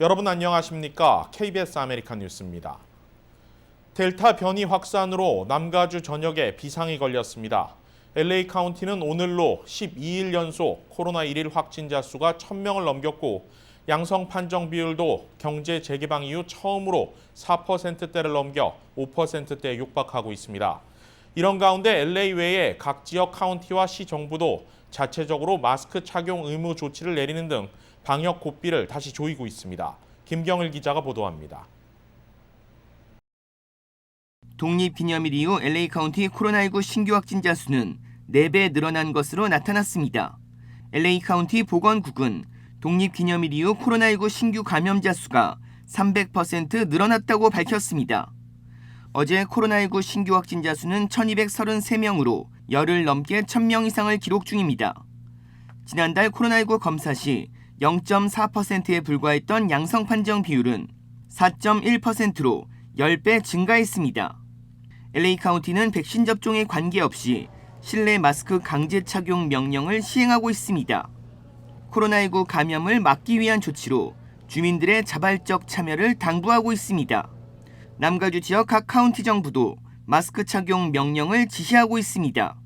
여러분 안녕하십니까? KBS 아메리칸 뉴스입니다. 델타 변이 확산으로 남가주 전역에 비상이 걸렸습니다. LA 카운티는 오늘로 12일 연속 코로나 1일 확진자 수가 1,000명을 넘겼고 양성 판정 비율도 경제 재개방 이후 처음으로 4%대를 넘겨 5%대에 육박하고 있습니다. 이런 가운데 LA 외에 각 지역 카운티와 시 정부도 자체적으로 마스크 착용 의무 조치를 내리는 등 방역 고삐를 다시 조이고 있습니다. 김경일 기자가 보도합니다. 독립기념일 이후 LA 카운티 코로나19 신규 확진자 수는 4배 늘어난 것으로 나타났습니다. LA 카운티 보건국은 독립기념일 이후 코로나19 신규 감염자 수가 300% 늘어났다고 밝혔습니다. 어제 코로나19 신규 확진자 수는 1,233명으로 열흘 넘게 1,000명 이상을 기록 중입니다. 지난달 코로나19 검사 시 0.4%에 불과했던 양성 판정 비율은 4.1%로 10배 증가했습니다. LA 카운티는 백신 접종에 관계없이 실내 마스크 강제 착용 명령을 시행하고 있습니다. 코로나19 감염을 막기 위한 조치로 주민들의 자발적 참여를 당부하고 있습니다. 남가주 지역 각 카운티 정부도 마스크 착용 명령을 지시하고 있습니다.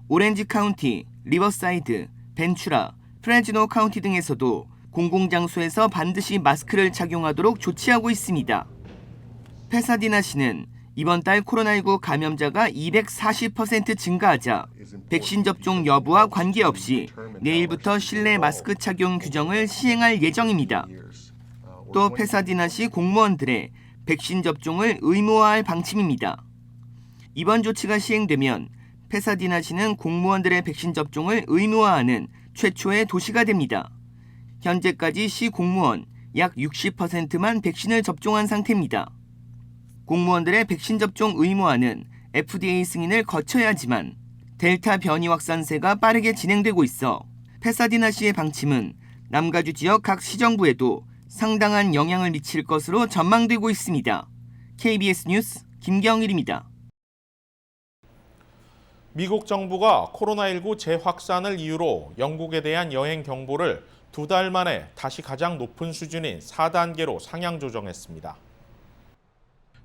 오렌지 카운티, 리버사이드, 벤츄라, 프레즈노 카운티 등에서도 공공장소에서 반드시 마스크를 착용하도록 조치하고 있습니다. 페사디나시는 이번 달 코로나19 감염자가 240% 증가하자 백신 접종 여부와 관계없이 내일부터 실내 마스크 착용 규정을 시행할 예정입니다. 또 페사디나시 공무원들의 백신 접종을 의무화할 방침입니다. 이번 조치가 시행되면 페사디나시는 공무원들의 백신 접종을 의무화하는 최초의 도시가 됩니다. 현재까지 시 공무원 약 60%만 백신을 접종한 상태입니다. 공무원들의 백신 접종 의무화는 FDA 승인을 거쳐야 하지만 델타 변이 확산세가 빠르게 진행되고 있어 페사디나시의 방침은 남가주 지역 각 시정부에도 상당한 영향을 미칠 것으로 전망되고 있습니다. KBS 뉴스 김경일입니다. 미국 정부가 코로나19 재확산을 이유로 영국에 대한 여행 경보를 2달 만에 다시 가장 높은 수준인 4단계로 상향 조정했습니다.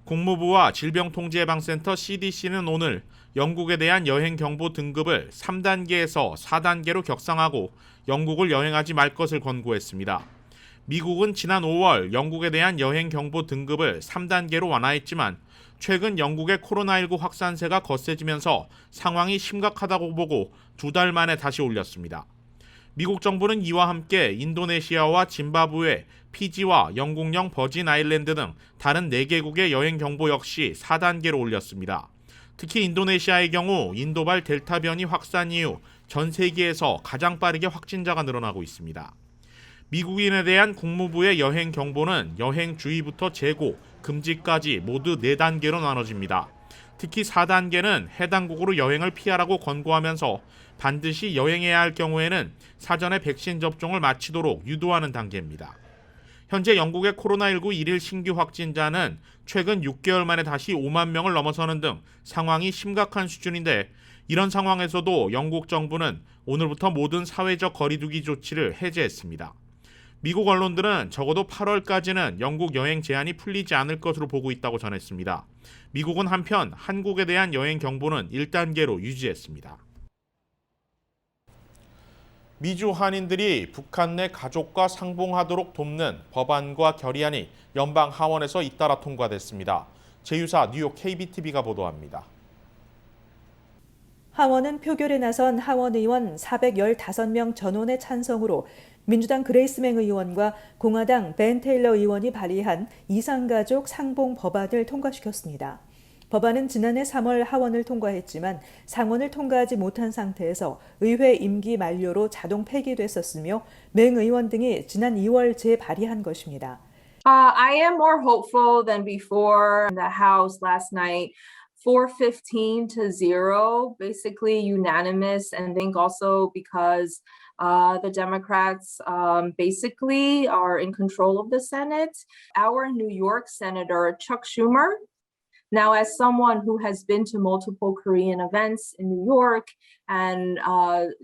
국무부와 질병통제예방센터 CDC는 오늘 영국에 대한 여행 경보 등급을 3단계에서 4단계로 격상하고 영국을 여행하지 말 것을 권고했습니다. 미국은 지난 5월 영국에 대한 여행 경보 등급을 3단계로 완화했지만 최근 영국의 코로나19 확산세가 거세지면서 상황이 심각하다고 보고 2달 만에 다시 올렸습니다. 미국 정부는 이와 함께 인도네시아와 짐바브웨, 피지와 영국령 버진 아일랜드 등 다른 4개국의 여행 경보 역시 4단계로 올렸습니다. 특히 인도네시아의 경우 인도발 델타 변이 확산 이후 전 세계에서 가장 빠르게 확진자가 늘어나고 있습니다. 미국인에 대한 국무부의 여행 경보는 여행 주의부터 재고, 금지까지 모두 4단계로 나눠집니다. 특히 4단계는 해당국으로 여행을 피하라고 권고하면서 반드시 여행해야 할 경우에는 사전에 백신 접종을 마치도록 유도하는 단계입니다. 현재 영국의 코로나19 1일 신규 확진자는 최근 6개월 만에 다시 5만 명을 넘어서는 등 상황이 심각한 수준인데 이런 상황에서도 영국 정부는 오늘부터 모든 사회적 거리두기 조치를 해제했습니다. 미국 언론들은 적어도 8월까지는 영국 여행 제한이 풀리지 않을 것으로 보고 있다고 전했습니다. 미국은 한편 한국에 대한 여행 경보는 1단계로 유지했습니다. 미주 한인들이 북한 내 가족과 상봉하도록 돕는 법안과 결의안이 연방 하원에서 잇따라 통과됐습니다. 제유사 뉴욕 KBTV가 보도합니다. 하원은 표결에 나선 하원 의원 415명 전원의 찬성으로 민주당 그레이스맹 의원과 공화당 벤 테일러 의원이 발의한 이상가족 상봉 법안을 통과시켰습니다. 법안은 지난해 3월 하원을 통과했지만 상원을 통과하지 못한 상태에서 의회 임기 만료로 자동 폐기됐었으며 맹 의원 등이 지난 2월 재발의한 것입니다. I am more hopeful than before in the House last night. 415-0, basically unanimous, and I think also because the Democrats basically are in control of the Senate. Our New York Senator Chuck Schumer Now, as someone who has been to multiple Korean events in New York and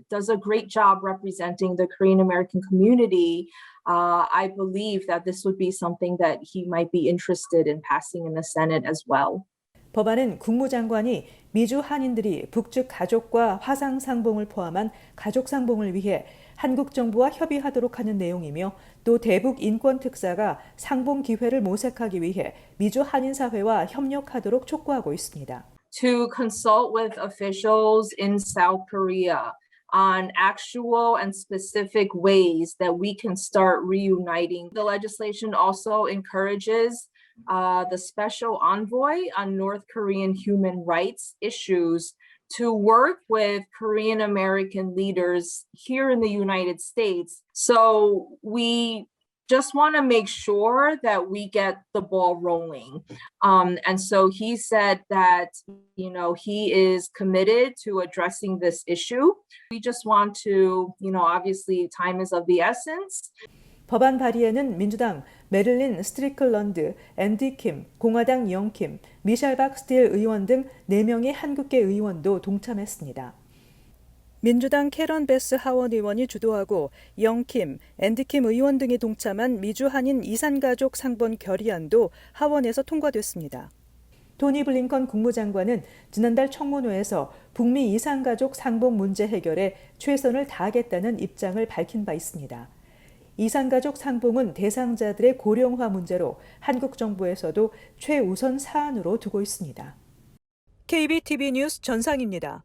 does a great job representing the Korean American community, I believe that this would be something that he might be interested in passing in the Senate as well. 법안은 국무장관이 미주 한인들이 북측 가족과 화상 상봉을 포함한 가족 상봉을 위해 한국 정부와 협의하도록 하는 내용이며 또 대북 인권 특사가 상봉 기회를 모색하기 위해 미주 한인 사회와 협력하도록 촉구하고 있습니다. To consult with officials in South Korea on actual and specific ways that we can start reuniting. The legislation also encourages the special envoy on North Korean human rights issues to work with Korean American leaders here in the United States. So we just want to make sure that we get the ball rolling. And so he said that, he is committed to addressing this issue. We just want to, obviously time is of the essence. 법안 발의에는 민주당 메릴린 스트리클런드, 앤디 킴, 공화당 영킴, 미셸 박스틸 의원 등 4명의 한국계 의원도 동참했습니다. 민주당 캐런 베스 하원 의원이 주도하고 영킴, 앤디 킴 의원 등이 동참한 미주 한인 이산가족 상본 결의안도 하원에서 통과됐습니다. 토니 블링컨 국무장관은 지난달 청문회에서 북미 이산가족 상봉 문제 해결에 최선을 다하겠다는 입장을 밝힌 바 있습니다. 이산가족 상봉은 대상자들의 고령화 문제로 한국 정부에서도 최우선 사안으로 두고 있습니다. KBTV 뉴스 전상입니다.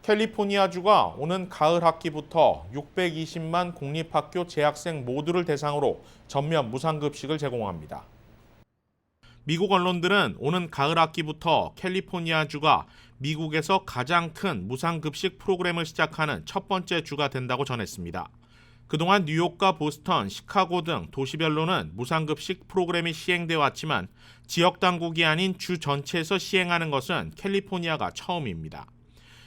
캘리포니아주가 오는 가을 학기부터 620만 공립학교 재학생 모두를 대상으로 전면 무상급식을 제공합니다. 미국 언론들은 오는 가을 학기부터 캘리포니아주가 미국에서 가장 큰 무상급식 프로그램을 시작하는 첫 번째 주가 된다고 전했습니다. 그동안 뉴욕과 보스턴, 시카고 등 도시별로는 무상급식 프로그램이 시행되어 왔지만 지역 당국이 아닌 주 전체에서 시행하는 것은 캘리포니아가 처음입니다.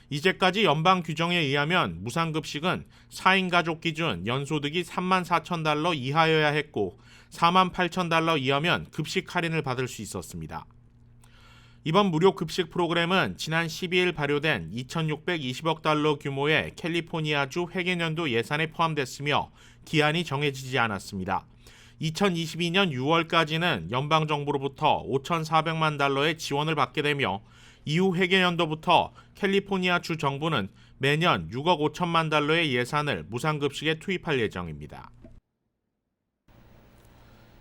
이제까지 연방 규정에 의하면 무상급식은 4인 가족 기준 연소득이 34,000달러 이하여야 했고 48,000달러 이하면 급식 할인을 받을 수 있었습니다. 이번 무료 급식 프로그램은 지난 12일 발효된 2,620억 달러 규모의 캘리포니아주 회계년도 예산에 포함됐으며 기한이 정해지지 않았습니다. 2022년 6월까지는 연방정부로부터 5,400만 달러의 지원을 받게 되며 이후 회계연도부터 캘리포니아 주 정부는 매년 6억 5천만 달러의 예산을 무상급식에 투입할 예정입니다.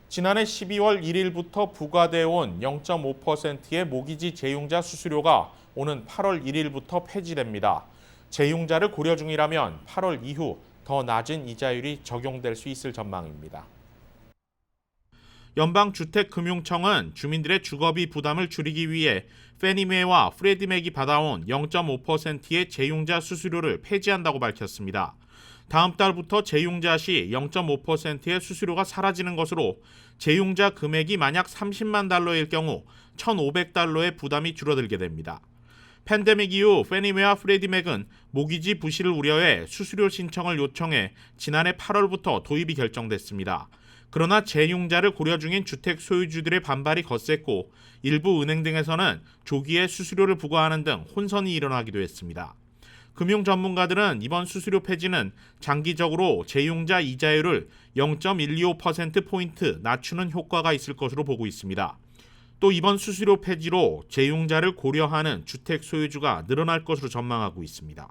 지난해 12월 1일부터 부과되어 온 0.5%의 모기지 재융자 수수료가 오는 8월 1일부터 폐지됩니다. 재융자를 고려 중이라면 8월 이후 더 낮은 이자율이 적용될 수 있을 전망입니다. 연방주택금융청은 주민들의 주거비 부담을 줄이기 위해 페니메와 프레디맥이 받아온 0.5%의 재융자 수수료를 폐지한다고 밝혔습니다. 다음 달부터 재융자 시 0.5%의 수수료가 사라지는 것으로 재융자 금액이 만약 30만 달러일 경우 1,500달러의 부담이 줄어들게 됩니다. 팬데믹 이후 페니메와 프레디맥은 모기지 부실을 우려해 수수료 신청을 요청해 지난해 8월부터 도입이 결정됐습니다. 그러나 재융자를 고려 중인 주택 소유주들의 반발이 거셌고 일부 은행 등에서는 조기에 수수료를 부과하는 등 혼선이 일어나기도 했습니다. 금융 전문가들은 이번 수수료 폐지는 장기적으로 재융자 이자율을 0.125%포인트 낮추는 효과가 있을 것으로 보고 있습니다. 또 이번 수수료 폐지로 재융자를 고려하는 주택 소유주가 늘어날 것으로 전망하고 있습니다.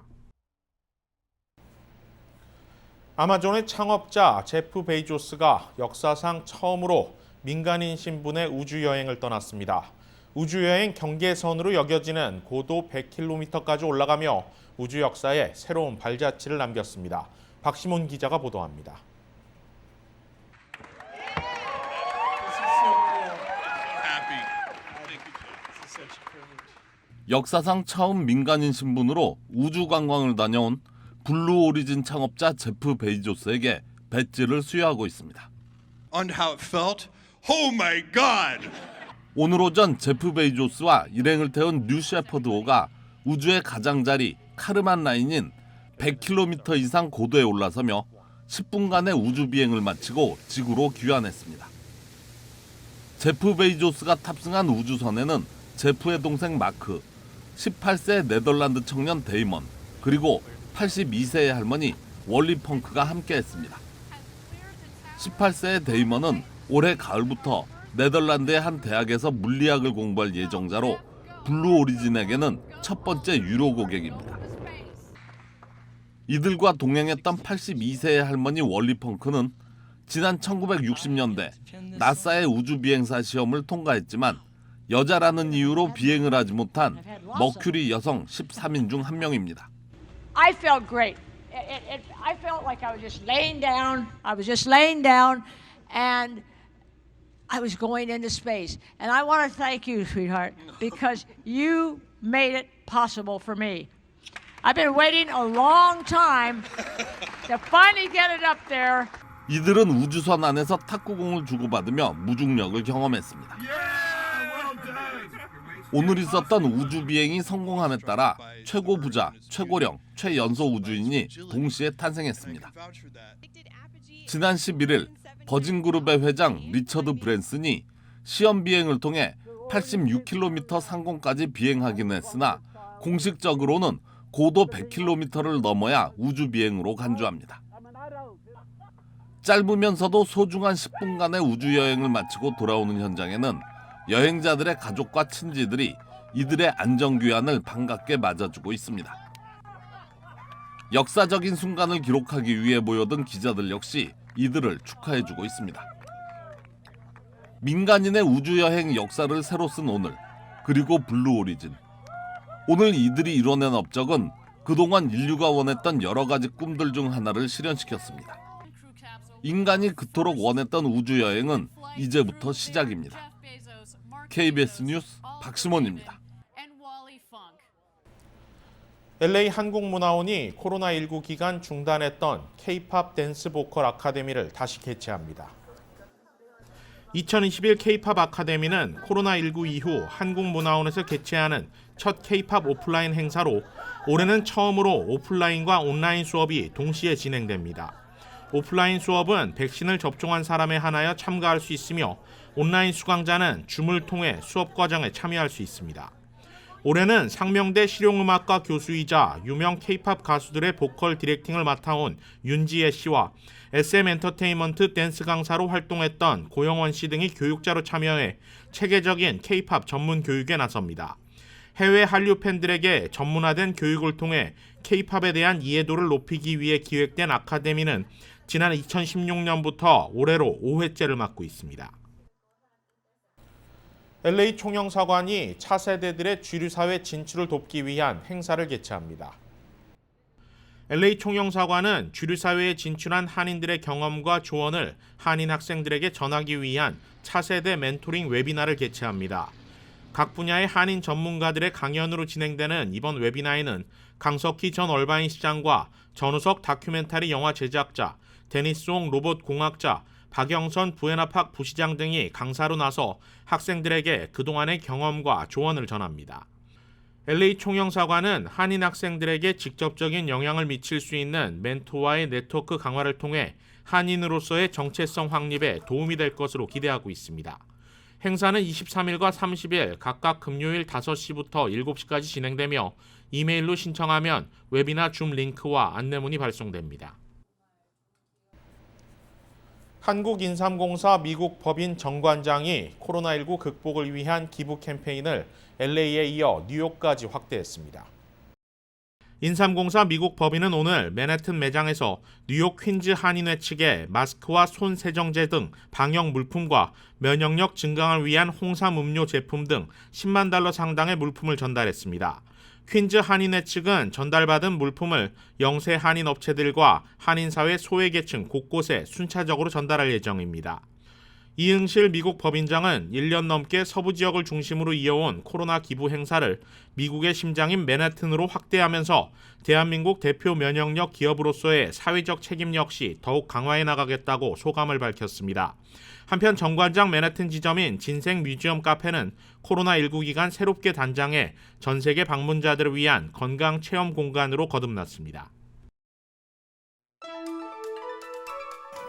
아마존의 창업자 제프 베이조스가 역사상 처음으로 민간인 신분의 우주여행을 떠났습니다. 우주여행 경계선으로 여겨지는 고도 100km까지 올라가며 우주 역사에 새로운 발자취를 남겼습니다. 박시몬 기자가 보도합니다. 역사상 처음 민간인 신분으로 우주 관광을 다녀온 블루 오리진 창업자 제프 베이조스에게 배지를 수여하고 있습니다. On how it felt. Oh my God! 오늘 오전 제프 베이조스와 일행을 태운 뉴 셰퍼드호가 우주의 가장자리 카르만 라인인 100km 이상 고도에 올라서며 10분간의 우주 비행을 마치고 지구로 귀환했습니다. 제프 베이조스가 탑승한 우주선에는 제프의 동생 마크, 18세 네덜란드 청년 데이먼, 그리고 82세의 할머니 월리 펑크가 함께했습니다. 18세의 데이먼은 올해 가을부터 네덜란드의 한 대학에서 물리학을 공부할 예정자로 블루 오리진에게는 첫 번째 유료 고객입니다. 이들과 동행했던 82세의 할머니 월리 펑크는 지난 1960년대 나사의 우주 비행사 시험을 통과했지만 여자라는 이유로 비행을 하지 못한 머큐리 여성 13인 중 한 명입니다. I felt great. I felt like I was just laying down. I was just laying down, and I was going into space. And I want to thank you, sweetheart, because you made it possible for me. I've been waiting a long time to finally get it up there. 이들은 우주선 안에서 탁구공을 주고받으며 무중력을 경험했습니다. 오늘 있었던 우주 비행이 성공함에 따라 최고 부자, 최고령, 최연소 우주인이 동시에 탄생했습니다. 지난 11일 버진그룹의 회장 리처드 브랜슨이 시험 비행을 통해 86km 상공까지 비행하긴 했으나 공식적으로는 고도 100km를 넘어야 우주 비행으로 간주합니다. 짧으면서도 소중한 10분간의 우주 여행을 마치고 돌아오는 현장에는 여행자들의 가족과 친지들이 이들의 안전귀환을 반갑게 맞아주고 있습니다. 역사적인 순간을 기록하기 위해 모여든 기자들 역시 이들을 축하해주고 있습니다. 민간인의 우주여행 역사를 새로 쓴 오늘, 그리고 블루 오리진. 오늘 이들이 이뤄낸 업적은 그동안 인류가 원했던 여러 가지 꿈들 중 하나를 실현시켰습니다. 인간이 그토록 원했던 우주여행은 이제부터 시작입니다. KBS 뉴스 박시몬입니다. LA 한국문화원이 코로나19 기간 중단했던 K-팝 댄스 보컬 아카데미를 다시 개최합니다. 2021 K-팝 아카데미는 코로나19 이후 한국문화원에서 개최하는 첫 K-팝 오프라인 행사로 올해는 처음으로 오프라인과 온라인 수업이 동시에 진행됩니다. 오프라인 수업은 백신을 접종한 사람에 한하여 참가할 수 있으며 온라인 수강자는 줌을 통해 수업 과정에 참여할 수 있습니다. 올해는 상명대 실용음악과 교수이자 유명 K-팝 가수들의 보컬 디렉팅을 맡아온 윤지혜 씨와 SM 엔터테인먼트 댄스 강사로 활동했던 고영원 씨 등이 교육자로 참여해 체계적인 K-팝 전문 교육에 나섭니다. 해외 한류 팬들에게 전문화된 교육을 통해 K-팝에 대한 이해도를 높이기 위해 기획된 아카데미는 지난 2016년부터 올해로 5회째를 맡고 있습니다. LA 총영사관이 차세대들의 주류사회 진출을 돕기 위한 행사를 개최합니다. LA 총영사관은 주류사회에 진출한 한인들의 경험과 조언을 한인 학생들에게 전하기 위한 차세대 멘토링 웨비나를 개최합니다. 각 분야의 한인 전문가들의 강연으로 진행되는 이번 웨비나에는 강석희 전 얼바인 시장과 전우석 다큐멘터리 영화 제작자, 데니스옹 로봇 공학자, 박영선 부에나팍 부시장 등이 강사로 나서 학생들에게 그동안의 경험과 조언을 전합니다. LA 총영사관은 한인 학생들에게 직접적인 영향을 미칠 수 있는 멘토와의 네트워크 강화를 통해 한인으로서의 정체성 확립에 도움이 될 것으로 기대하고 있습니다. 행사는 23일과 30일 각각 금요일 5시부터 7시까지 진행되며 이메일로 신청하면 웨비나 줌 링크와 안내문이 발송됩니다. 한국인삼공사 미국 법인 정관장이 코로나19 극복을 위한 기부 캠페인을 LA에 이어 뉴욕까지 확대했습니다. 인삼공사 미국 법인은 오늘 맨해튼 매장에서 뉴욕 퀸즈 한인회 측에 마스크와 손 세정제 등 방역 물품과 면역력 증강을 위한 홍삼 음료 제품 등 10만 달러 상당의 물품을 전달했습니다. 퀸즈 한인회 측은 전달받은 물품을 영세 한인 업체들과 한인사회 소외계층 곳곳에 순차적으로 전달할 예정입니다. 이응실 미국 법인장은 1년 넘게 서부 지역을 중심으로 이어온 코로나 기부 행사를 미국의 심장인 맨해튼으로 확대하면서 대한민국 대표 면역력 기업으로서의 사회적 책임 역시 더욱 강화해 나가겠다고 소감을 밝혔습니다. 한편 정관장 맨해튼 지점인 진생 뮤지엄 카페는 코로나19 기간 새롭게 단장해 전 세계 방문자들을 위한 건강 체험 공간으로 거듭났습니다.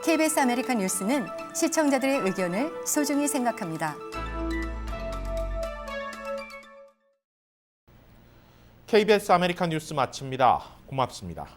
KBS 아메리칸 뉴스는 시청자들의 의견을 소중히 생각합니다. KBS 아메리칸 뉴스 마칩니다. 고맙습니다.